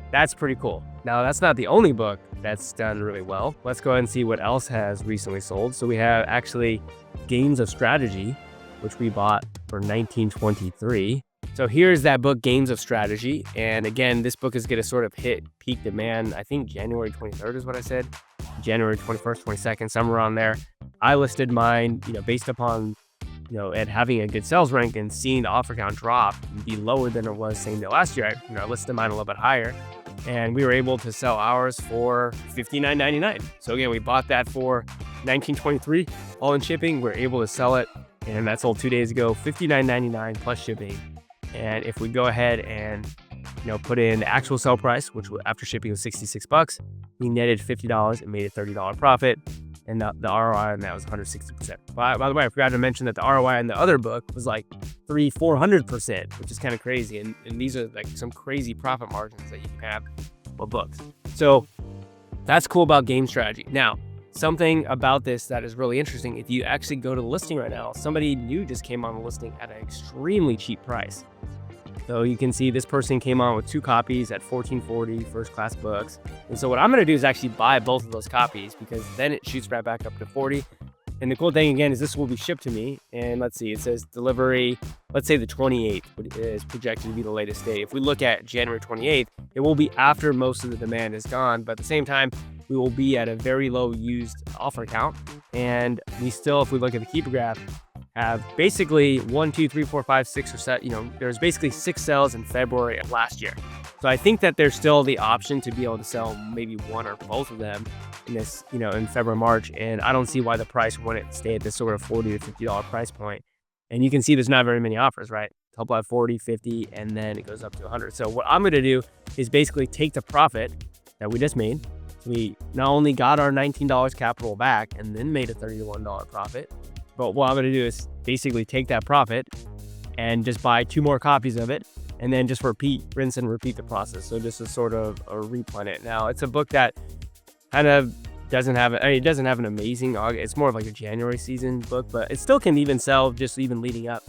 that's pretty cool. Now, that's not the only book that's done really well. Let's go ahead and see what else has recently sold. So we have actually Games of Strategy, which we bought for $19.23. So here's that book, Games of Strategy. And again, this book is going to sort of hit peak demand. I think January 23rd is what I said. January 21st, 22nd, somewhere around there. I listed mine, based upon and having a good sales rank and seeing the offer count drop and be lower than it was same day last year. I listed mine a little bit higher, and we were able to sell ours for $59.99. So again, we bought that for $19.23, all in shipping. We're able to sell it, and that sold 2 days ago, $59.99 plus shipping. And if we go ahead and put in the actual sell price, which after shipping was $66, we netted $50 and made a $30 profit. And the ROI on that was 160%. By the way, I forgot to mention that the ROI on the other book was like 400%, which is kind of crazy. And these are like some crazy profit margins that you can have with books. So that's cool about game strategy. Now, something about this that is really interesting, if you actually go to the listing right now, somebody new just came on the listing at an extremely cheap price. So you can see this person came on with 2 copies at $14.40, first class books. And so what I'm going to do is actually buy both of those copies, because then it shoots right back up to $40. And the cool thing again is this will be shipped to me. And let's see, it says delivery, let's say the 28th is projected to be the latest date. If we look at January 28th, it will be after most of the demand is gone. But at the same time, we will be at a very low used offer count. And we still, if we look at the keeper graph, have basically 1, 2, 3, 4, 5, 6 or 7, there's basically 6 sales in February of last year. So I think that there's still the option to be able to sell maybe one or both of them in this, in February, March. And I don't see why the price wouldn't stay at this sort of $40 to $50 price point. And you can see there's not very many offers, right? A couple at 40, 50, and then it goes up to 100. So what I'm going to do is basically take the profit that we just made. So we not only got our $19 capital back and then made a $31 profit, but what I'm going to do is basically take that profit and just buy 2 more copies of it, and then just rinse and repeat the process. So just to sort of replan it. Now, it's a book that kind of doesn't have, it doesn't have an amazing August. It's more of like a January season book, but it still can even sell just even leading up,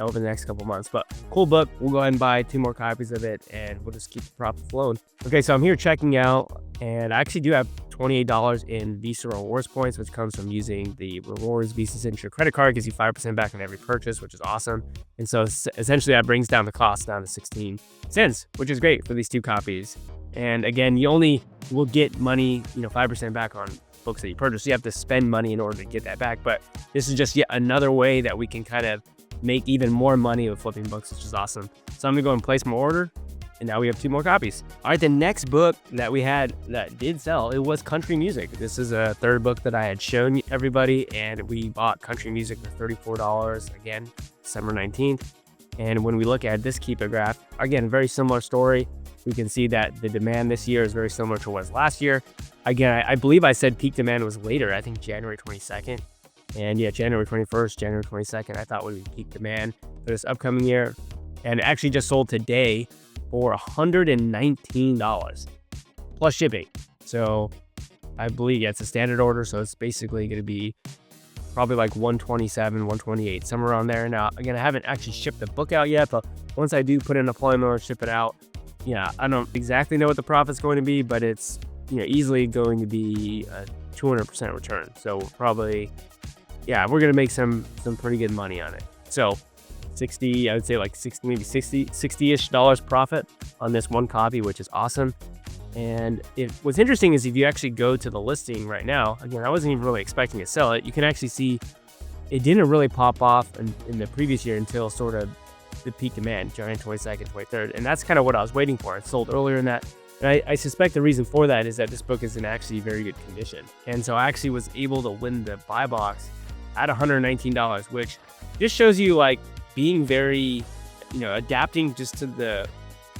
over the next couple months. But cool book. We'll go ahead and buy 2 more copies of it, and we'll just keep the profit flowing. Okay, so I'm here checking out, and I actually do have $28 in Visa rewards points, which comes from using the rewards Visa signature credit card. Gives you 5% back on every purchase, which is awesome. And so essentially that brings down the cost down to 16 cents, which is great for these 2 copies. And again, you only will get money, 5% back on books that you purchase. So you have to spend money in order to get that back. But this is just yet another way that we can kind of make even more money with flipping books, which is awesome. So I'm gonna go and place my order, and now we have 2 more copies. All right, the next book that we had that did sell, it was country music. This is a 3rd book that I had shown everybody, and we bought country music for $34, again, December 19th. And when we look at this keeper graph, again, very similar story. We can see that the demand this year is very similar to what was last year. Again, I believe I said peak demand was later, I think January 22nd. And yeah, January 21st, January 22nd, I thought would be peak demand for this upcoming year. And it actually just sold today for $119 plus shipping. So I believe, it's a standard order. So it's basically going to be probably like 127, 128, somewhere around there. Now, again, I haven't actually shipped the book out yet, but once I do put in a deployment order, ship it out, I don't exactly know what the profit's going to be, but it's, easily going to be a 200% return. So probably, we're going to make some pretty good money on it. So 60, I would say like 60, maybe $60-ish profit on this one copy, which is awesome. And what's interesting is if you actually go to the listing right now, again, I wasn't even really expecting to sell it. You can actually see it didn't really pop off in the previous year until sort of the peak demand, January 22nd, 23rd. And that's kind of what I was waiting for. It sold earlier than that. And I suspect the reason for that is that this book is in actually very good condition. And so I actually was able to win the buy box at $119, which just shows you like being very, adapting just to the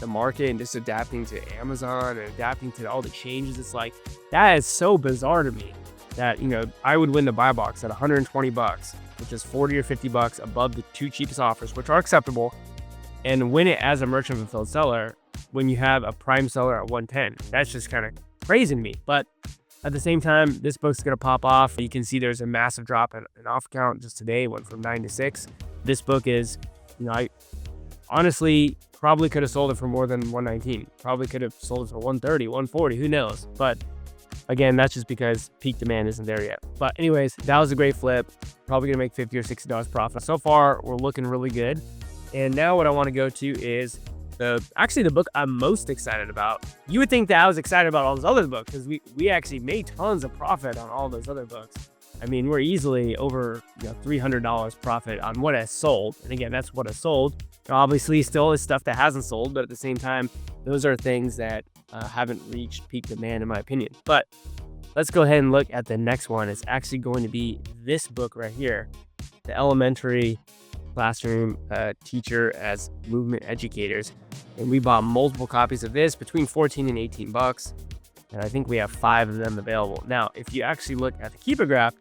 market and just adapting to Amazon and adapting to all the changes. It's like, that is so bizarre to me that, I would win the buy box at $120, which is 40 or 50 bucks above the two cheapest offers, which are acceptable, and win it as a merchant fulfilled seller when you have a prime seller at 110. That's just kind of crazy to me. But at the same time, this book's going to pop off. You can see there's a massive drop in off count just today. It went from 9 to 6. This book is, I honestly probably could have sold it for more than 119. Probably could have sold it for 130, 140, who knows? But again, that's just because peak demand isn't there yet. But anyways, that was a great flip. Probably gonna make $50 or $60 profit. So far, we're looking really good. And now what I want to go to is the book I'm most excited about. You would think that I was excited about all those other books because we actually made tons of profit on all those other books. I mean, we're easily over $300 profit on what has sold. And again, that's what has sold. Obviously, still is stuff that hasn't sold, but at the same time, those are things that haven't reached peak demand, in my opinion. But let's go ahead and look at the next one. It's actually going to be this book right here, The Elementary Classroom Teacher as Movement Educators. And we bought multiple copies of this between 14 and 18 bucks. And I think we have 5 of them available. Now, if you actually look at the Keeper graph,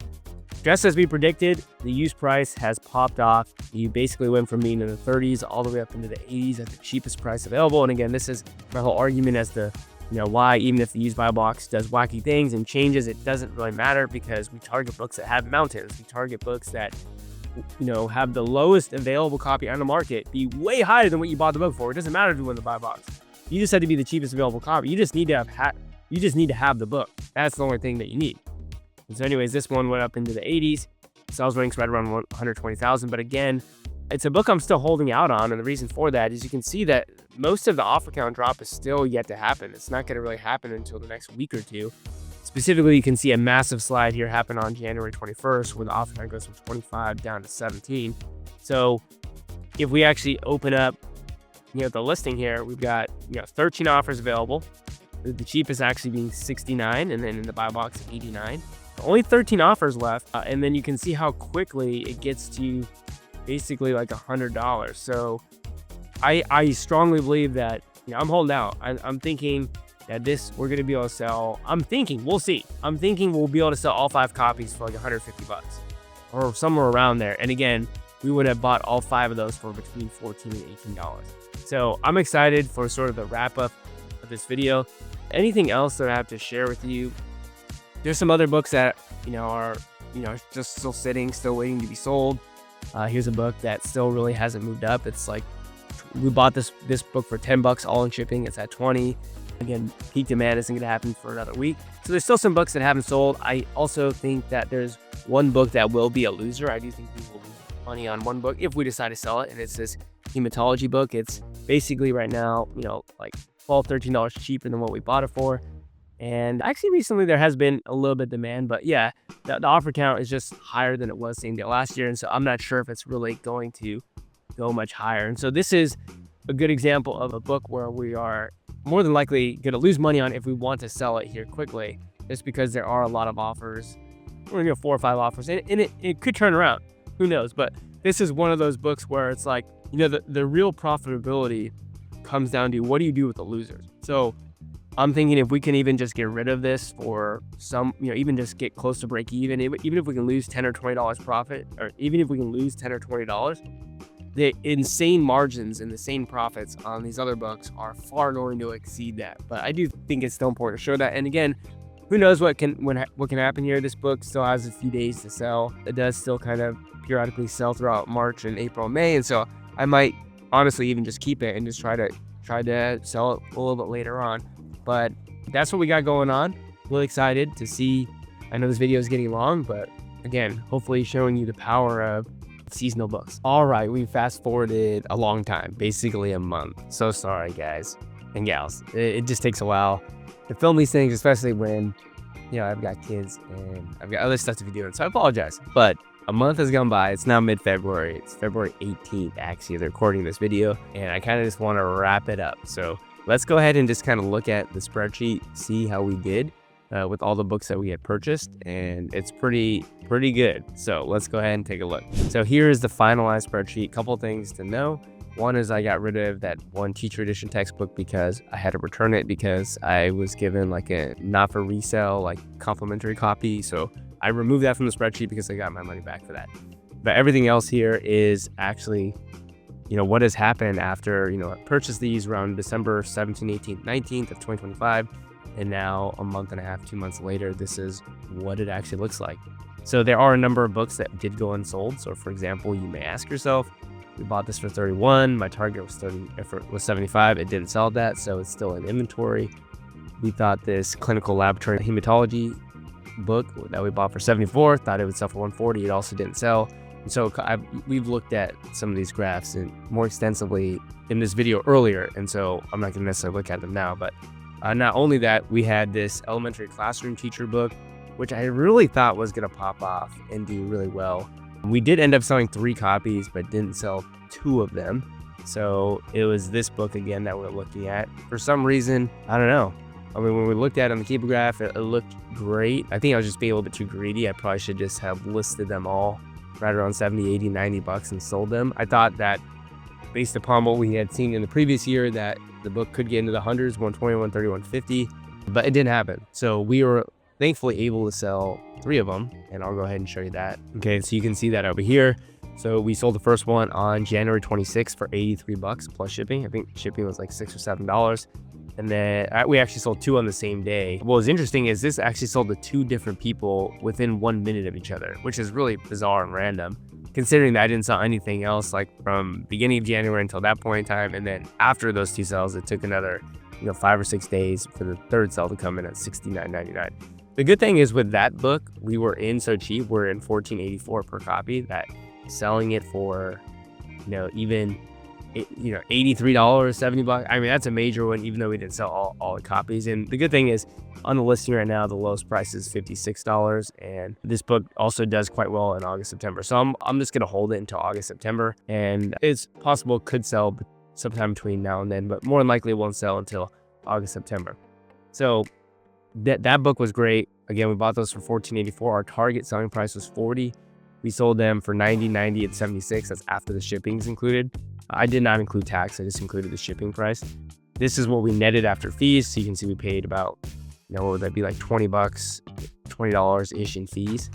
just as we predicted, the used price has popped off. You basically went from being in the 30s all the way up into the 80s at the cheapest price available. And again, this is my whole argument as to why even if the used buy box does wacky things and changes, it doesn't really matter because we target books that have mountains. We target books that have the lowest available copy on the market be way higher than what you bought the book for. It doesn't matter if you win the buy box. You just have to be the cheapest available copy. You just need to have the book. That's the only thing that you need. And so anyways, this one went up into the 80s. Sales rank's right around 120,000. But again, it's a book I'm still holding out on. And the reason for that is you can see that most of the offer count drop is still yet to happen. It's not going to really happen until the next week or two. Specifically, you can see a massive slide here happen on January 21st where the offer count goes from 25 down to 17. So if we actually open up, the listing here, we've got 13 offers available. The cheapest actually being 69, and then in the buy box 89. Only 13 offers left, and then you can see how quickly it gets to basically like $100. So I strongly believe that I'm holding out. I'm thinking that we're gonna be able to sell. We'll see. I'm thinking we'll be able to sell all 5 copies for like 150 bucks or somewhere around there. And again, we would have bought all 5 of those for between $14 and $18. So I'm excited for sort of the wrap up of this video. Anything else that I have to share with you? There's some other books that are just still sitting, still waiting to be sold. Here's a book that still really hasn't moved up. It's like we bought this book for 10 bucks all in shipping. It's at 20. Again, peak demand isn't going to happen for another week. So there's still some books that haven't sold. I also think that there's one book that will be a loser. I do think we will lose money on one book if we decide to sell it, and it's this hematology book. It's basically right now, like $12, $13 cheaper than what we bought it for. And actually recently there has been a little bit of demand, but yeah, the offer count is just higher than it was same day last year. And so I'm not sure if it's really going to go much higher. And so this is a good example of a book where we are more than likely going to lose money on if we want to sell it here quickly, just because there are a lot of offers, or 4 or 5 offers, and it could turn around. Who knows? But this is one of those books where it's like, the real profitability comes down to what do you do with the losers. So I'm thinking if we can even just get rid of this for some, even just get close to break even if we can lose $10 or $20 profit, or even if we can lose $10 or $20, the insane margins and the same profits on these other books are far going to exceed that. But I do think it's still important to show that. And again, who knows what can happen here. This book still has a few days to sell. It does still kind of periodically sell throughout March and April and May. And so I might honestly even just keep it and just try to sell it a little bit later on. But that's what we got going on. Really excited to see. I know this video is getting long, but again, hopefully showing you the power of seasonal books. All right, we fast forwarded a long time, basically a month. So sorry, guys and gals. It just takes a while. to film these things, especially when, you know, I've got kids and I've got other stuff to be doing. So I apologize. But a month has gone by. It's now mid-February. It's February 18th, actually, they're recording this video. And I kind of just want to wrap it up. So let's go ahead and just kind of look at the spreadsheet, see how we did with all the books that we had purchased. And it's pretty good. So let's go ahead and take a look. So here is the finalized spreadsheet. Couple things to know. One is I got rid of that one teacher edition textbook because I had to return it because I was given like a not for resale, like complimentary copy. So I removed that from the spreadsheet because I got my money back for that. But everything else here is actually, you know, what has happened after, you know, I purchased these around December 17th, 18th, 19th of 2025. And now a month and a half, 2 months later, this is what it actually looks like. So there are a number of books that did go unsold. So for example, you may ask yourself, we bought this for 31. My target was 75. It didn't sell that, so it's still in inventory. We thought this clinical laboratory hematology book that we bought for 74, thought it would sell for 140. It also didn't sell. And so we've looked at some of these graphs and more extensively in this video earlier, and so I'm not going to necessarily look at them now. But not only that, we had this elementary classroom teacher book, which I really thought was going to pop off and do really well. We did end up selling 3 copies, but didn't sell 2 of them. So it was this book again that we're looking at. For some reason, I don't know. I mean, when we looked at it on the keeper graph, it looked great. I think I was just being a little bit too greedy. I probably should just have listed them all right around 70, 80, 90 bucks and sold them. I thought that based upon what we had seen in the previous year, that the book could get into the hundreds, 120, 130, 150, but it didn't happen. So we were thankfully able to sell 3 of them, and I'll go ahead and show you that. Okay, so you can see that over here. So we sold the first one on January 26th for 83 bucks plus shipping. I think shipping was like $6 or $7. And then we actually sold 2 on the same day. What was interesting is this actually sold to 2 different people within 1 minute of each other, which is really bizarre and random, considering that I didn't sell anything else like from beginning of January until that point in time. And then after those 2 sales, it took another 5 or 6 days for the third sale to come in at $69.99. The good thing is with that book, we were in so cheap. We're in $14.84 per copy, that selling it for, even $83, 70 bucks. I mean, that's a major one, even though we didn't sell all the copies. And the good thing is on the listing right now, the lowest price is $56. And this book also does quite well in August, September. So I'm just going to hold it until August, September. And it's possible it could sell sometime between now and then, but more than likely it won't sell until August, September. So that book was great. Again, we bought those for $14.84. Our target selling price was $40. We sold them for $90, $90, and $76. That's after the shipping's included. I did not include tax. I just included the shipping price. This is what we netted after fees. So you can see we paid about, what would that be, like 20 bucks, $20-ish in fees.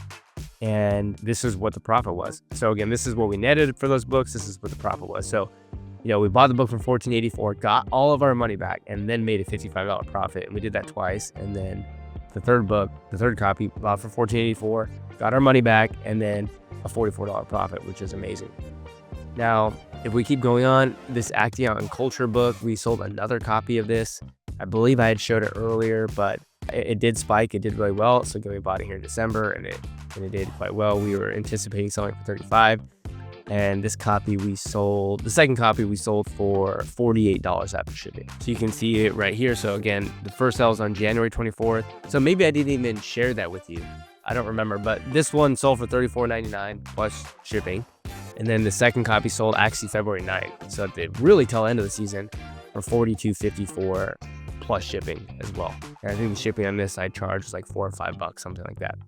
And this is what the profit was. So again, this is what we netted for those books. This is what the profit was. So, we bought the book for $14.84, got all of our money back, and then made a $55 profit. And we did that twice. And then the third copy, bought for $14.84, got our money back, and then a $44 profit, which is amazing. Now, if we keep going on, this Acting Out in Culture book, we sold another copy of this. I believe I had showed it earlier, but it did spike. It did really well. So again, we bought it here in December, and it did quite well. We were anticipating selling it for $35. And this copy the second copy we sold for $48 after shipping. So you can see it right here. So again, the first sale was on January 24th. So maybe I didn't even share that with you. I don't remember, but this one sold for $34.99 plus shipping. And then the second copy sold actually February 9th. So at the really tail end of the season for $42.54 plus shipping as well. And I think the shipping on this I charged like $4 or $5, something like that.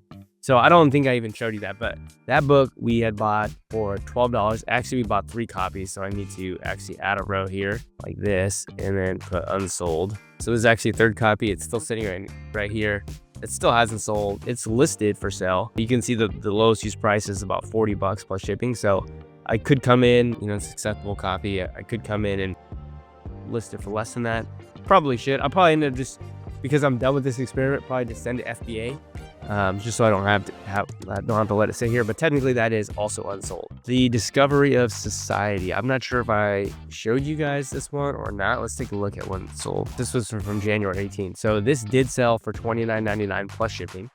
So I don't think I even showed you that, but that book we had bought for $12. Actually, we bought 3 copies, so I need to actually add a row here like this and then put unsold. So this is actually a third copy. It's still sitting right here. It still hasn't sold. It's listed for sale. You can see the lowest use price is about $40 plus shipping. So I could come in, it's an acceptable copy. I could come in and list it for less than that. Probably should. I'll probably end up just, because I'm done with this experiment, probably just send it FBA. Just so I don't have to let it sit here, but technically that is also unsold. The Discovery of Society. I'm not sure if I showed you guys this one or not. Let's take a look at when it sold. This was from January 18th. So this did sell for $29.99 plus shipping.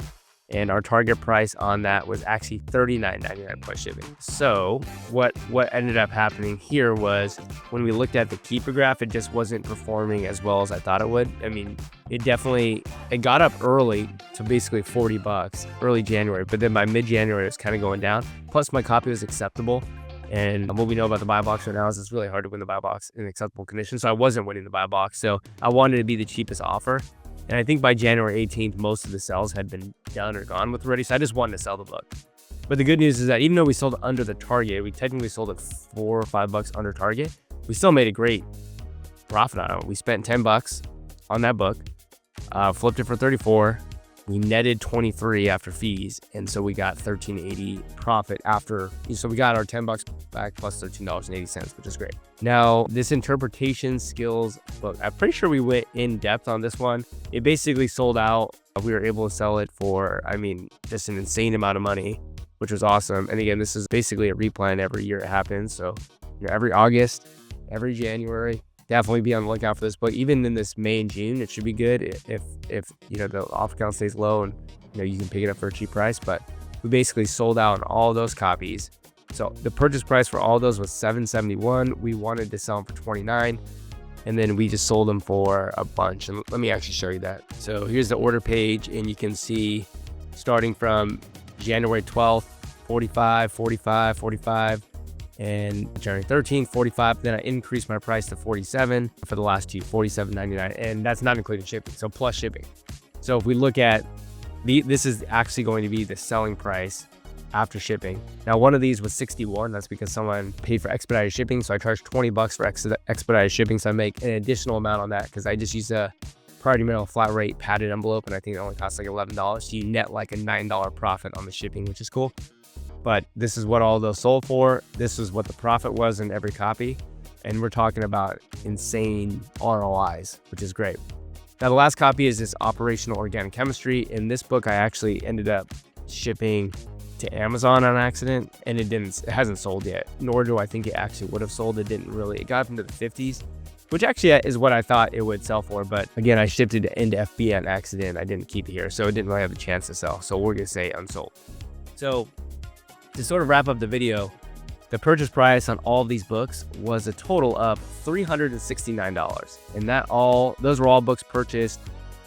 And our target price on that was actually $39.99 plus shipping. So what ended up happening here was when we looked at the keeper graph, it just wasn't performing as well as I thought it would. I mean, it got up early to basically $40 early January, but then by mid-January, it was kind of going down. Plus my copy was acceptable. And what we know about the buy box right now is it's really hard to win the buy box in acceptable condition. So I wasn't winning the buy box. So I wanted to be the cheapest offer. And I think by January 18th, most of the sales had been done or gone with already. So I just wanted to sell the book. But the good news is that even though we sold under the target, we technically sold it $4 or $5 under target. We still made a great profit on it. We spent $10 on that book, flipped it for 34. We netted 23 after fees, and so we got $13.80 profit after. So we got our $10 back plus $13.80, which is great. Now, this interpretation skills book, I'm pretty sure we went in depth on this one. It basically sold out. We were able to sell it for, I mean, just an insane amount of money, which was awesome. And again, this is basically a replan every year it happens. So every August, every January, definitely be on the lookout for this book. Even in this May and June, it should be good if the offer count stays low and you can pick it up for a cheap price. But we basically sold out on all those copies. So the purchase price for all those was $771. We wanted to sell them for $29, and then we just sold them for a bunch. And let me actually show you that. So here's the order page, and you can see starting from January 12th, 45, 45, 45. And January 13th, 45. Then I increased my price to 47 for the last two, $47.99, and that's not including shipping, so plus shipping. So if we look at this is actually going to be the selling price after shipping. Now, one of these was 61. That's because someone paid for expedited shipping, so I charged $20 for expedited shipping. So I make an additional amount on that because I just use a priority mail flat rate padded envelope, and I think it only costs like $11. So you net like a $9 profit on the shipping, which is cool. But this is what all those sold for. This is what the profit was in every copy. And we're talking about insane ROIs, which is great. Now, the last copy is this Operational Organic Chemistry. In this book, I actually ended up shipping to Amazon on accident, and it hasn't sold yet, nor do I think it actually would have sold. It got up into the 50s, which actually is what I thought it would sell for. But again, I shipped it into FB on accident. I didn't keep it here, so it didn't really have a chance to sell. So we're gonna say unsold. So to sort of wrap up the video, the purchase price on all of these books was a total of $369. And those were all books purchased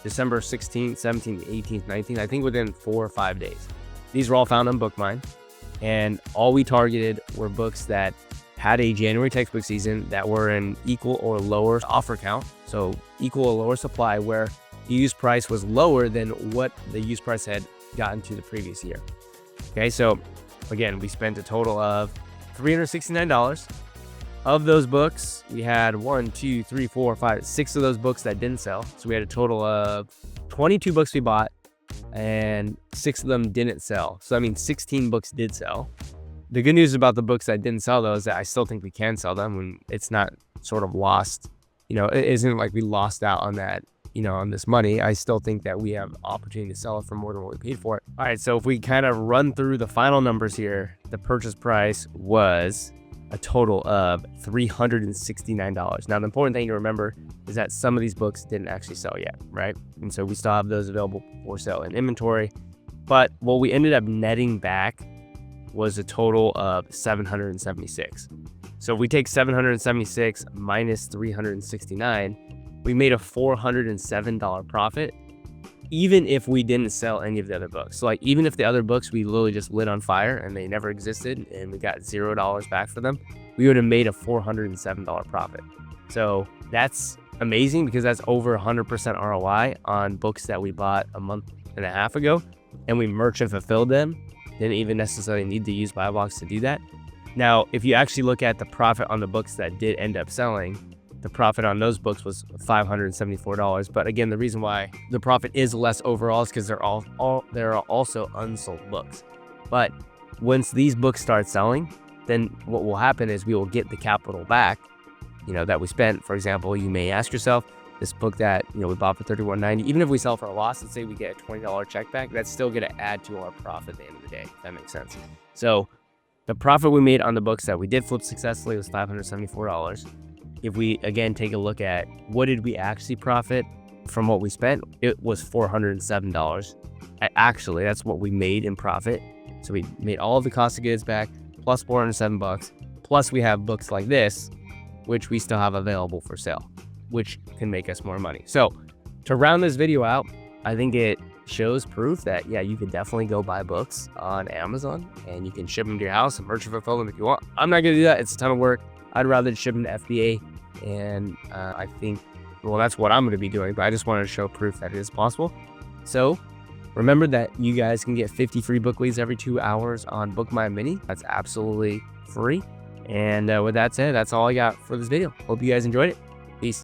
December 16th, 17th, 18th, 19th, I think within 4 or 5 days. These were all found on BookMine. And all we targeted were books that had a January textbook season that were an equal or lower offer count. So equal or lower supply where the used price was lower than what the used price had gotten to the previous year. Okay, so again, we spent a total of $369. Of those books, we had 6 of those books that didn't sell. So we had a total of 22 books we bought, and 6 of them didn't sell. So I mean, 16 books did sell. The good news about the books that didn't sell, though, is that I still think we can sell them when it's not sort of lost. It isn't like we lost out on that, on this money. I still think that we have opportunity to sell it for more than what we paid for it. All right, so if we kind of run through the final numbers here, the purchase price was a total of $369. Now, the important thing to remember is that some of these books didn't actually sell yet, right? And so we still have those available for sale in inventory. But what we ended up netting back was a total of $776. So if we take 776 minus 369, we made a $407 profit, even if we didn't sell any of the other books. So like, even if the other books we literally just lit on fire and they never existed and we got $0 back for them, we would have made a $407 profit. So that's amazing because that's over 100% ROI on books that we bought a month and a half ago, and we merchant fulfilled them. Didn't even necessarily need to use buy box to do that. Now, if you actually look at the profit on the books that did end up selling, the profit on those books was $574. But again, the reason why the profit is less overall is because there are also unsold books. But once these books start selling, then what will happen is we will get the capital back, that we spent. For example, you may ask yourself, this book that we bought for $31.90, even if we sell for a loss, let's say we get a $20 check back, that's still going to add to our profit at the end of the day, if that makes sense. So the profit we made on the books that we did flip successfully was $574. If we, again, take a look at what did we actually profit from what we spent, it was $407. Actually, that's what we made in profit. So we made all of the cost of goods back, plus $407. Plus we have books like this, which we still have available for sale, which can make us more money. So to round this video out, I think it shows proof that, yeah, you can definitely go buy books on Amazon and you can ship them to your house and merchant fulfill them if you want. I'm not gonna do that. It's a ton of work. I'd rather ship them to FBA. And I think, well, that's what I'm gonna be doing, but I just wanted to show proof that it is possible. So remember that you guys can get 50 free book leads every 2 hours on BookMine Mini. That's absolutely free. And with that said, that's all I got for this video. Hope you guys enjoyed it.